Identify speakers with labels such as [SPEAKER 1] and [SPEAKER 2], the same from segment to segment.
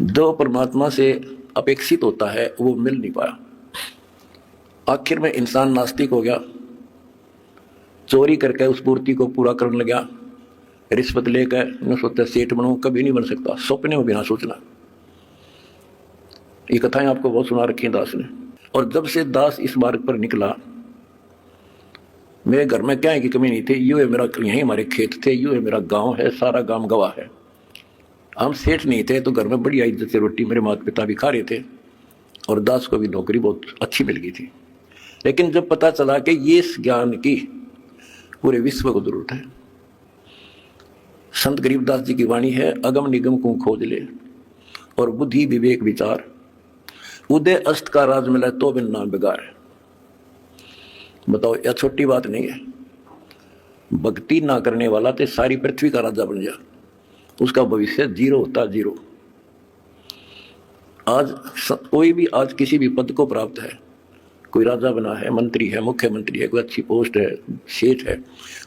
[SPEAKER 1] जो परमात्मा से अपेक्षित होता है वो मिल नहीं पाया। आखिर में इंसान नास्तिक हो गया, चोरी करके उस पूर्ति को पूरा करने लगा। रिश्वत लेकर न सोचता सेठ बनूं, कभी नहीं बन सकता, सपने में बिना सोचना। ये कथाएं आपको बहुत सुना रखी हैं दास ने। और जब से दास इस मार्ग पर निकला, मेरे घर में क्या है की कमी नहीं थी। यूं है मेरा, यहीं हमारे खेत थे, यूं है मेरा गांव है, सारा गांव गवाह है। हम सेठ नहीं थे तो घर में बड़ी इज्जत से रोटी मेरे माता पिता भी खा रहे थे और दास को भी नौकरी बहुत अच्छी मिल गई थी। लेकिन जब पता चला कि ये इस ज्ञान की पूरे विश्व को जरूरत है, संत गरीबदास जी की वाणी है, अगम निगम को खोज ले और बुद्धि विवेक विचार, उदय अस्त का राज मिला तो बिन नाम बेगार। बताओ, यह छोटी बात नहीं है। भक्ति ना करने वाला तो सारी पृथ्वी का राजा बन जा, उसका भविष्य जीरो होता, जीरो। आज कोई भी आज किसी भी पद को प्राप्त है, कोई राजा बना है, मंत्री है, मुख्यमंत्री है, कोई अच्छी पोस्ट है, सेठ है,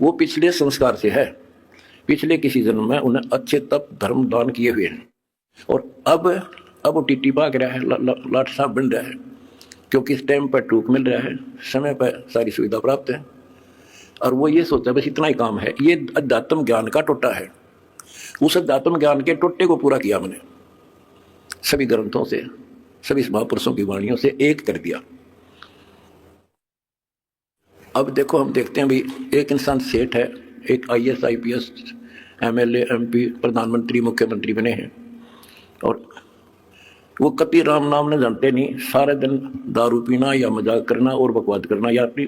[SPEAKER 1] वो पिछले संस्कार से है। पिछले किसी जन्म में उन्हें अच्छे तप धर्म दान किए हुए हैं और अब वो टिट्टी भाग रहा है, लाट साहब बन रहा है, क्योंकि इस टाइम पर टूक मिल रहा है, समय पर सारी सुविधा प्राप्त है और वो ये सोचता है बस इतना ही काम है। ये अध्यात्म ज्ञान का टोटा है। उस अध्यात्म ज्ञान के टोटे को पूरा किया मैंने, सभी ग्रंथों से, सभी महापुरुषों की वाणियों से एक कर दिया। अब देखो, हम देखते हैं भाई, एक इंसान सेठ है, एक IAS IPS MLA MP प्रधानमंत्री मुख्यमंत्री बने हैं और वो कति राम नाम ने जानते नहीं, सारे दिन दारू पीना या मजाक करना और बकवाद करना, या अपनी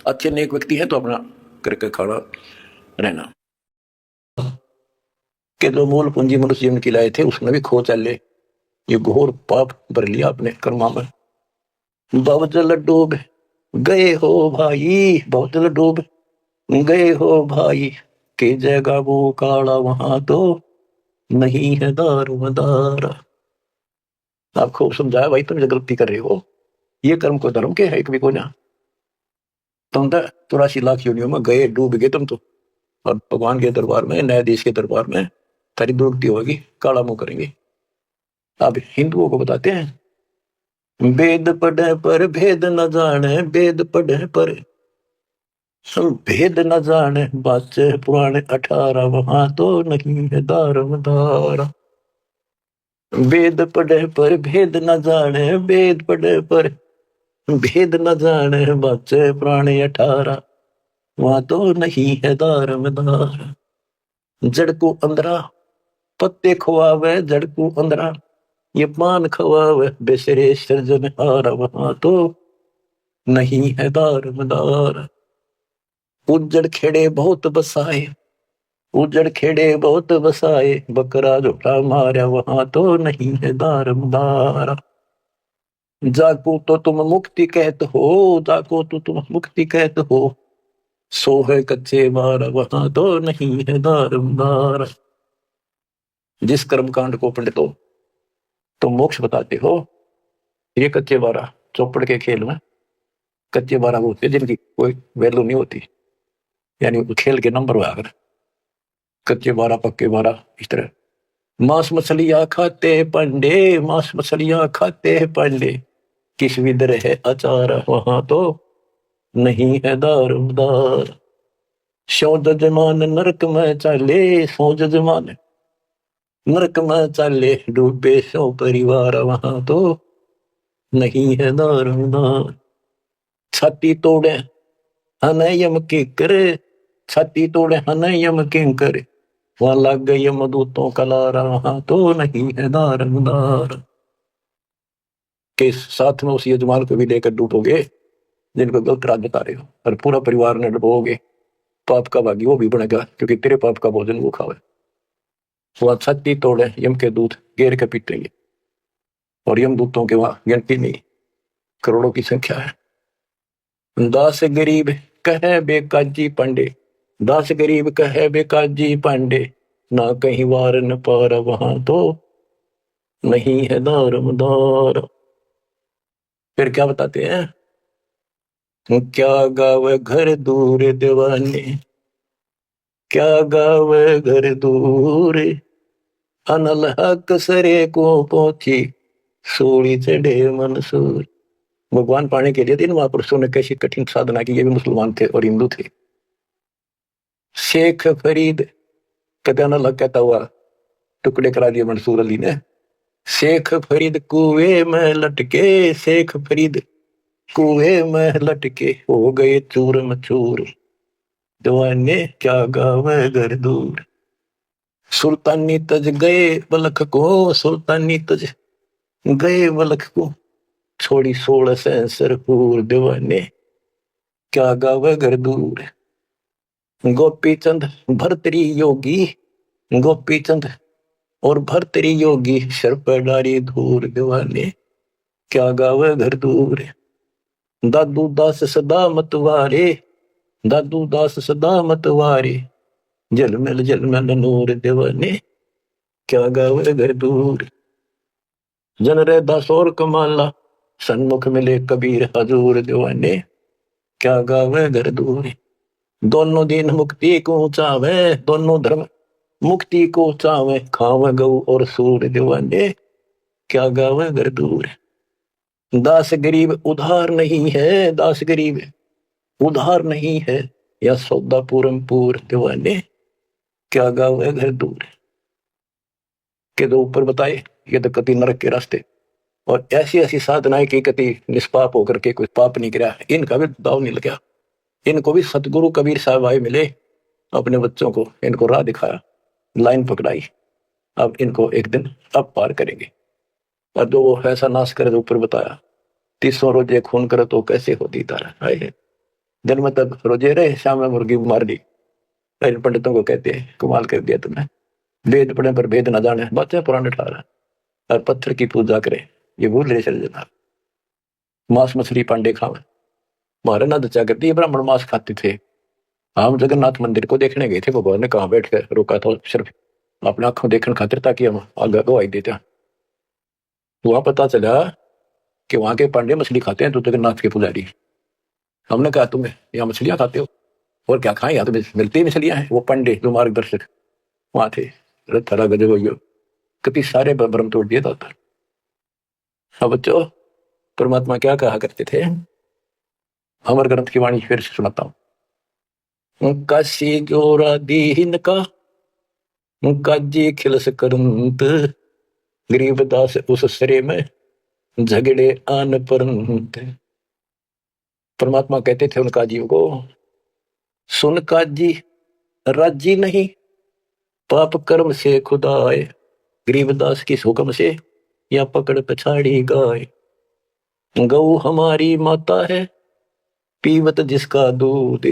[SPEAKER 1] अच्छे नेक व्यक्ति है तो अपना करके खाना रहना। के जो मूल पूंजी मनुष्य जीवन की लाए थे उसने भी खो चले, ये घोर पाप भर लिया अपने कर्मा में। भवजल डूब गए हो भाई, भवजल डूब गए हो भाई, के जगह वो काला वहां तो नहीं है दारू मदारा। आपको समझाया भाई, तुम जो गलती कर रहे हो, ये कर्म को धर्म के है, एक भी को ना। तुम तो 84 लाख योनियों में गए, डूब गए तुम तो, और भगवान के दरबार में, न्यायाधीश के दरबार में तारी दुर्गति होगी, काला मुंह करेंगे। अब हिंदुओं को बताते हैं, वेद पढ़े पर भेद न जाने, वेद पढ़े पर भेद न जाने, बाचे पुराने 18 वहां तो नहीं है दारमदारा। वेद पढ़े पर भेद न जाने, वेद पढ़े पर भेद न जाने, बाचे पुराने 18 वहां तो नहीं है दारमदारा। जड़ को अंदरा पत्ते खुआवे, जड़ को अंदरा ये पान खवावे, बेसरे सृजनहारा वहां तो नहीं है दारमदारा। उजड़ खेड़े बहुत बसाए, उजड़ खेड़े बहुत बसाए, बकरा झोटा मारा वहां तो नहीं है दारमदारा। जाको तो तुम मुक्ति कहते हो, जाको तो तुम मुक्ति कहते हो, सो है कच्चे मारा वहां तो नहीं है दारमदारा। जिस कर्म कांड को पंडितो तुम मोक्ष बताते हो, ये कच्चे बारह चौपड़ के खेल में कच्चे बारह वो होते जिनकी कोई वैल्यू नहीं होती, यानी खेल के नंबर हुआ अगर कच्चे 12 पक्के 12 इस तरह। मांस मछलियां खाते पंडे, मांस मछलियां खाते पंडे, किस विदर है अचार वहां तो नहीं है दारमदार। सौ जजमान नरक में चाले, सौ जजमान नरक में चाले, डूबे सौ परिवार वहां तो नहीं है दारमदार। छाती तोड़े हने यम के करे, छाती तोड़े हने यम के करे, वहां लग गई यमदूतों का लारा वहां तो नहीं है दारमदार। के साथ में उस यजमान को भी लेकर डूबोगे जिनको गलत राह बता रहे हो, और पूरा परिवार ने डुबोगे, पाप का भागी वो भी बनेगा क्योंकि तेरे पाप का भोजन वो खावे। वहां छाती तोड़े यम के दूत घेर के पीटेंगे और यमदूतों के वहां गिनती नहीं, करोड़ों की संख्या है। दास गरीब कहे बेकाजी पांडे, दास गरीब कहे बेकाजी पांडे, ना कहीं वार न पार वहां तो नहीं है दारमदार। फिर क्या बताते हैं, क्या गावे घर दूर दीवाने, क्या गावे घर दूर, अनल हक सरे को पहुंची, सूली चढ़े मंसूर। भगवान पाने के लिए तीन महापुरुषों ने कैसी कठिन साधना की, ये भी मुसलमान थे और हिंदू थे। शेख फरीद कहते अनल हक कहता हुआ टुकड़े करा दिए मंसूर अली ने। शेख फरीद कुएं में लटके, शेख फरीद कुएं में लटके, हो गए चूर मचूर, दीवाने क्या गावे घर दूर। सुल्तानी तज गए बलख को, सुल्तानी तज गए बलख को, छोड़ी 16 सरपुर, दीवाने क्या गावे घर दूर। गोपी चंद भरतरी योगी, गोपी चंद और भरतरी योगी, सर पर डारी धूर, दीवाने क्या गावे घर दूर। दादू दास सदा मतवारे, दादू दास सदा मतवारे, जलमल जलमल नूर, दीवाने क्या गावे घर दूर। जन रे दास और कमाला, सन्मुख मिले कबीर हजूर, दीवाने क्या गावे घर दूर। दोनों दिन मुक्ति को चावे, दोनों धर्म मुक्ति को चावे, खावे गौ और सूर, दीवाने क्या गावे घर दूर। दास गरीब उधार नहीं है, दास गरीब उधार नहीं है, या सौदा पूरम पूर, दीवाने क्या गावे घर दूर। के दो ऊपर बताए ये तो कति नरक के रास्ते, और ऐसी ऐसी साधनाएं की कति निष्पाप होकर के कोई पाप नहीं किया, इनका भी दाव नहीं लगा। इनको भी सतगुरु कबीर साहब आए मिले, अपने बच्चों को इनको राह दिखाया, लाइन पकड़ाई, अब इनको एक दिन अब पार करेंगे। और जो वो ऐसा नाश करे, ऊपर बताया 30 रोजे खून करे तो कैसे होती तारा, आए दिन में तब रोजे रहे, शाम में मुर्गी मार दी। इन पंडितों को कहते हैं कमाल कर दिया तुमने, वेद पढ़ने पर भेद न जाने, बातें पुराने ठारा, और पत्थर की पूजा करे, ये भूल रहे चले जाना। मांस मछली पांडे खावे, हमारे ना दचा करती है, ब्राह्मण मांस खाते थे। हम जगन्नाथ मंदिर को देखने गए थे, भगवान ने कहा बैठ कर रोका था, सिर्फ अपने आंखों देखने खातिर, ताकि हम आगे गवाही देते। वहां पता चला कि वहां के पांडे मछली खाते हैं, तो जगन्नाथ के पुजारी। हमने कहा तुम्हें यहाँ मछलियां खाते हो, और क्या खाएं, यहाँ तो मिलती ही मछलियां हैं। वो पंडे जो मार्गदर्शक वहां थे, थरा गजब कति सारे भ्रम तोड़ दिया था। अब बच्चों, परमात्मा क्या कहा करते थे, अमर ग्रंथ की वाणी फिर से सुनाता हूँ। काशी जोरा दीन का, काजी खिलस करंत, गरीबदास उस सरे में, झगड़े आन परंत। परमात्मा कहते थे उन काजियों को, सुन काजी राजी नहीं, पाप कर्म से खुदा आए, गरीबदास की हुक्म से या पकड़ पछाड़ी गाय। गौ हमारी माता है, पीवत जिसका दूध।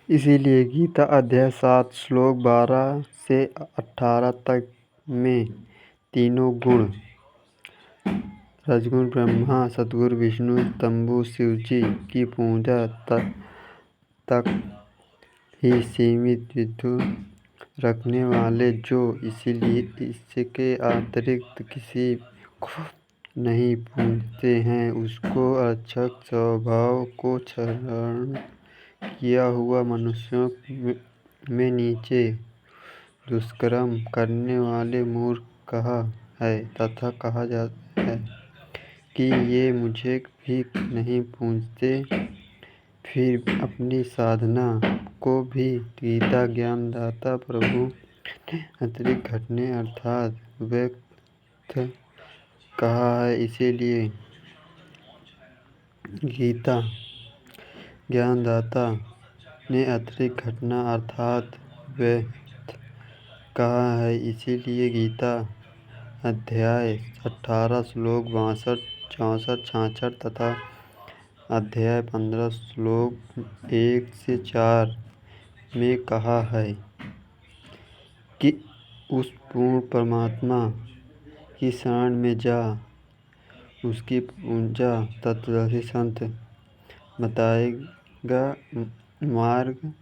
[SPEAKER 2] इसीलिए गीता अध्याय 7 श्लोक 12 से 18 तक में तीनों गुण रजगुण ब्रह्मा, सतगुरु विष्णु, तंबु शिवजी की पूजा तक ही सीमित विद्युत रखने वाले जो इसलिए इसके अतिरिक्त किसी को नहीं पूजते हैं, उसको अर्चक स्वभाव को क्षरण किया हुआ मनुष्यों में नीचे दुष्कर्म करने वाले मूर्ख कहा है तथा कहा जाता है कि ये मुझे भी नहीं पूजते, फिर अपनी साधना को भी गीता ज्ञानदाता प्रभु ने अतिरिक्त घटने अर्थात व्यर्थ कहा है। इसीलिए गीता ज्ञानदाता ने अतिरिक्त घटना अर्थात व्यर्थ कहा है। इसीलिए गीता अध्याय 18 श्लोक 62, 64, 66 तथा अध्याय 15 श्लोक 1 से 4 में कहा है कि उस पूर्ण परमात्मा की शरण में जा, उसकी पूजा तत्वदर्शी संत बताएगा मार्ग